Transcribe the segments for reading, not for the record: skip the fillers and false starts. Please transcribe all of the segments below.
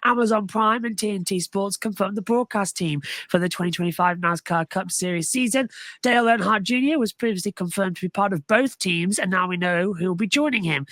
Amazon Prime and TNT Sports confirmed the broadcast team for the 2025 NASCAR Cup Series season. Dale Earnhardt Jr. was previously confirmed to be part of both teams, and now we know who will be joining him.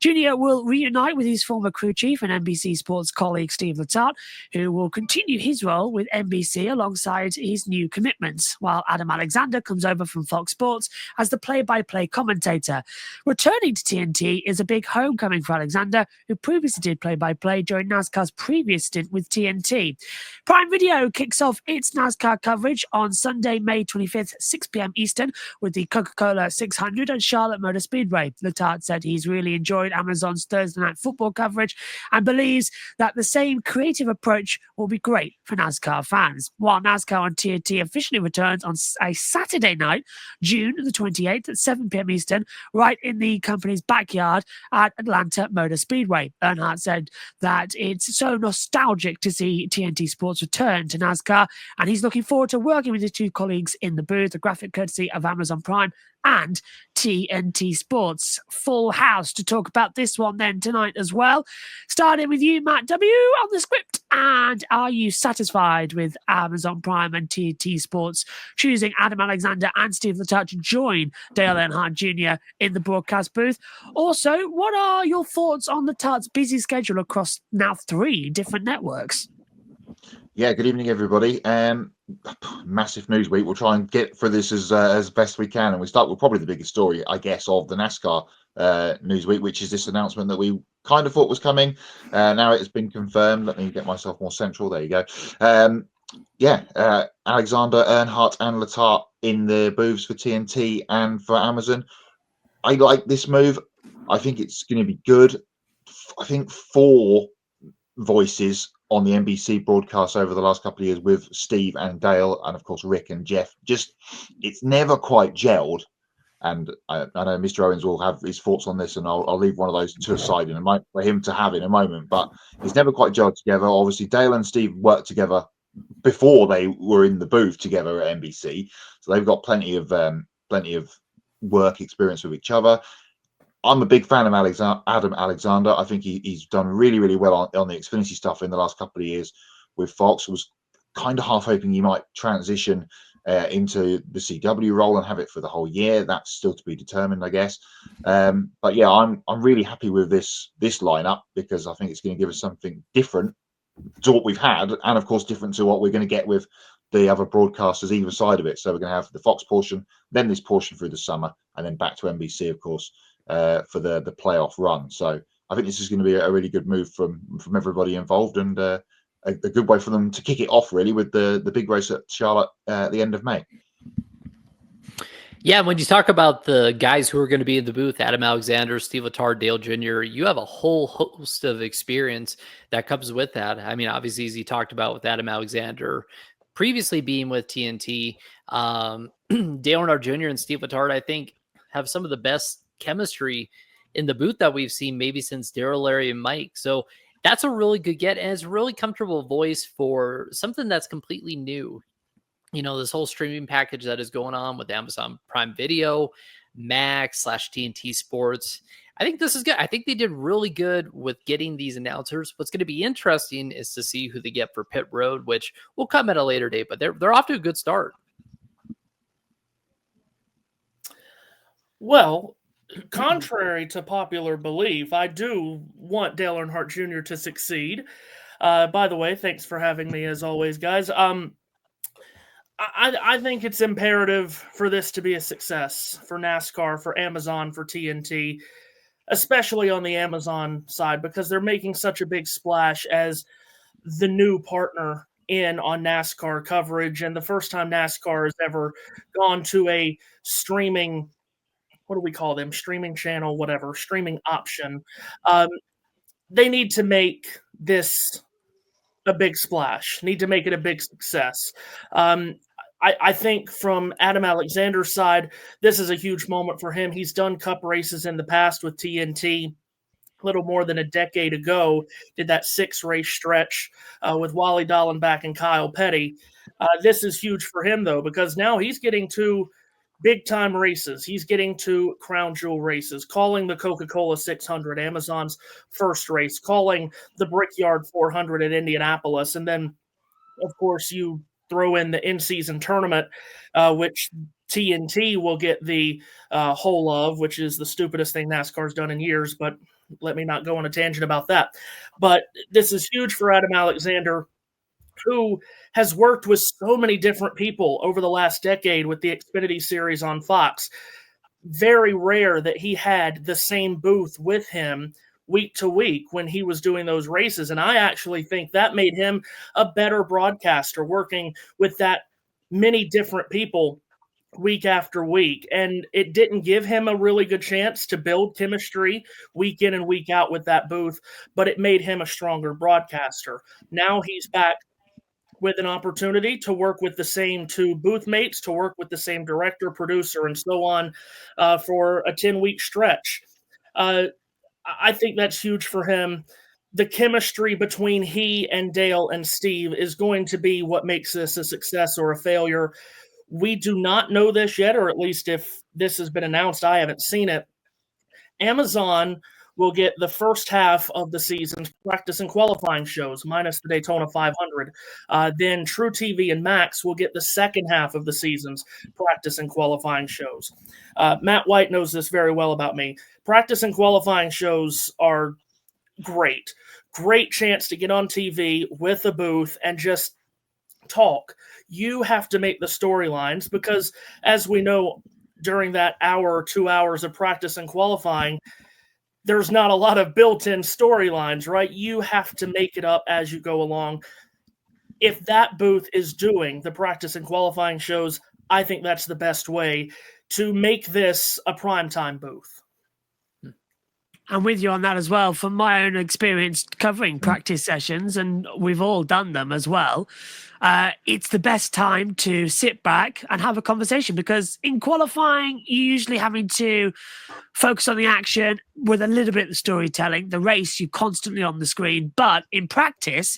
Junior will reunite with his former crew chief and NBC Sports colleague Steve Letarte, who will continue his role with NBC alongside his new commitments, while Adam Alexander comes over from Fox Sports as the play-by-play commentator. Returning to TNT is a big homecoming for Alexander, who previously did play-by-play during NASCAR's previous stint with TNT. Prime Video kicks off its NASCAR coverage on Sunday, May 25th, 6 p.m. Eastern, with the Coca-Cola 600 at Charlotte Motor Speedway. Letarte said he's really enjoyed Amazon's Thursday night football coverage and believes that the same creative approach will be great for NASCAR fans. While NASCAR on TNT officially returns on a Saturday night, June the 28th at 7 p.m. Eastern, right in the company's backyard at Atlanta Motor Speedway. Earnhardt said that it's so nostalgic to see TNT Sports return to NASCAR, and he's looking forward to working with his two colleagues in the booth, a graphic courtesy of Amazon Prime and TNT Sports. Full house to talk about this one then tonight as well. Starting with you, Matt W. on the script. And are you satisfied with Amazon Prime and TNT Sports choosing Adam Alexander and Steve Letarte to join Dale Earnhardt Jr. in the broadcast booth? Also, what are your thoughts on Letarte's busy schedule across now 3 different networks? Yeah, good evening, everybody. Massive news week. We'll try and get through this as best we can, and we start with probably the biggest story, I guess, of the NASCAR news week, which is this announcement that we kind of thought was coming. Now it has been confirmed. Let me get myself more central. There you go. Alexander, Earnhardt, and Letarte in the booths for TNT and for Amazon. I like this move. I think it's going to be good. I think 4 voices on the NBC broadcast over the last couple of years with Steve and Dale, and of course Rick and Jeff, just it's never quite gelled. And I know Mr. Owens will have his thoughts on this, and I'll leave one of those to a side in a moment for him to have in a moment. But it's never quite gelled together. Obviously, Dale and Steve worked together before they were in the booth together at NBC, so they've got plenty of work experience with each other. I'm a big fan of Adam Alexander. I think he's done really, really well on the Xfinity stuff in the last couple of years with Fox. Was kind of half hoping he might transition into the CW role and have it for the whole year. That's still to be determined, I guess. But yeah, I'm really happy with this lineup because I think it's going to give us something different to what we've had, and of course different to what we're going to get with the other broadcasters either side of it. So we're going to have the Fox portion, then this portion through the summer, and then back to NBC, of course, for the playoff run. So I think this is going to be a really good move from everybody involved, and a good way for them to kick it off really with the big race at Charlotte at the end of May. Yeah, when you talk about the guys who are going to be in the booth, Adam Alexander, Steve Letarte, Dale Jr., you have a whole host of experience that comes with that. I mean, obviously, as you talked about with Adam Alexander, previously being with TNT, Dale Earnhardt Jr. and Steve Letarte, I think, have some of the best chemistry in the booth that we've seen maybe since Daryl, Larry, and Mike. So that's a really good get, and it's a really comfortable voice for something that's completely new. You know, this whole streaming package that is going on with Amazon Prime Video, Max / TNT Sports. I think this is good. I think they did really good with getting these announcers. What's going to be interesting is to see who they get for Pit Road, which will come at a later date, but they're off to a good start. Well, contrary to popular belief, I do want Dale Earnhardt Jr. to succeed. By the way, thanks for having me as always, guys. I think it's imperative for this to be a success for NASCAR, for Amazon, for TNT, especially on the Amazon side, because they're making such a big splash as the new partner in on NASCAR coverage, and the first time NASCAR has ever gone to a streaming, what do we call them? Streaming channel, whatever, streaming option. They need to make this a big splash, need to make it a big success. I think from Adam Alexander's side, this is a huge moment for him. He's done cup races in the past with TNT. A little more than a decade ago, did that 6-race stretch with Wally Dallenbach and Kyle Petty. This is huge for him, though, because now he's getting to big time races. He's getting to crown jewel races, calling the Coca-Cola 600, Amazon's first race, calling the Brickyard 400 at Indianapolis. And then, of course, you throw in the in-season tournament, which TNT will get the whole of, which is the stupidest thing NASCAR's done in years, but let me not go on a tangent about that. But this is huge for Adam Alexander, who has worked with so many different people over the last decade with the Xfinity series on Fox. Very rare that he had the same booth with him week to week when he was doing those races. And I actually think that made him a better broadcaster, working with that many different people week after week. And it didn't give him a really good chance to build chemistry week in and week out with that booth, but it made him a stronger broadcaster. Now he's back with an opportunity to work with the same two booth mates, to work with the same director, producer, and so on for a 10-week stretch. I think that's huge for him. The chemistry between he and Dale and Steve is going to be what makes this a success or a failure. We do not know this yet, or at least if this has been announced, I haven't seen it. Amazon will get the first half of the season's practice and qualifying shows, minus the Daytona 500. Then True TV and Max will get the second half of the season's practice and qualifying shows. Matt White knows this very well about me. Practice and qualifying shows are great. Great chance to get on TV with a booth and just talk. You have to make the storylines because, as we know, during that hour or 2 hours of practice and qualifying, there's not a lot of built-in storylines, right? You have to make it up as you go along. If that booth is doing the practice and qualifying shows, I think that's the best way to make this a primetime booth. I'm with you on that as well. From my own experience covering practice sessions, and we've all done them as well, it's the best time to sit back and have a conversation, because in qualifying, you're usually having to focus on the action with a little bit of the storytelling. The race, you're constantly on the screen. But in practice,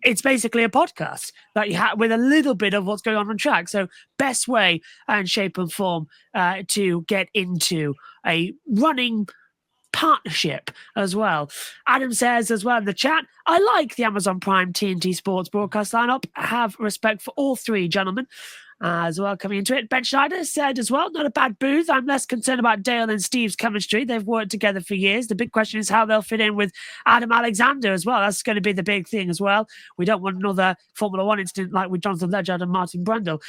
it's basically a podcast that you have with a little bit of what's going on track. So best way and shape and form to get into a running partnership as well. Adam says as well in the chat, I like the Amazon Prime TNT Sports broadcast lineup. I have respect for all three gentlemen as well coming into it. Ben Schneider said as well, not a bad booth. I'm less concerned about Dale and Steve's chemistry. They've worked together for years. The big question is how they'll fit in with Adam Alexander as well. That's going to be the big thing as well. We don't want another Formula One incident like with Jonathan Ledgard and Martin Brundle.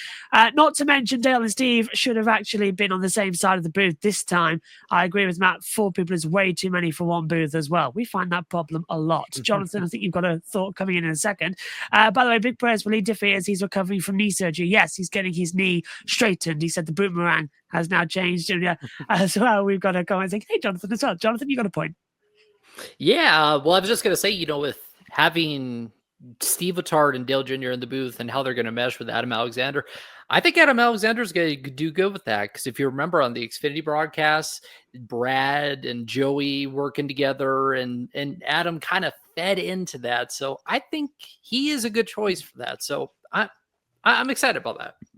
Not to mention Dale and Steve should have actually been on the same side of the booth this time. I agree with Matt. 4 people is way too many for one booth as well. We find that problem a lot. Jonathan, I think you've got a thought coming in a second. By the way, big prayers for Lee Diffie as he's recovering from knee surgery. Yes, he's getting his knee straightened. He said the boomerang has now changed. And as well, we've got a comment saying, hey, Jonathan as well. Jonathan, you got a point. Yeah, well, I was just going to say, with having Steve Letarte and Dale Jr. in the booth and how they're going to mesh with Adam Alexander, I think Adam Alexander is going to do good with that. Because if you remember on the Xfinity broadcast, Brad and Joey working together, and Adam kind of fed into that. So I think he is a good choice for that. So I'm excited about that.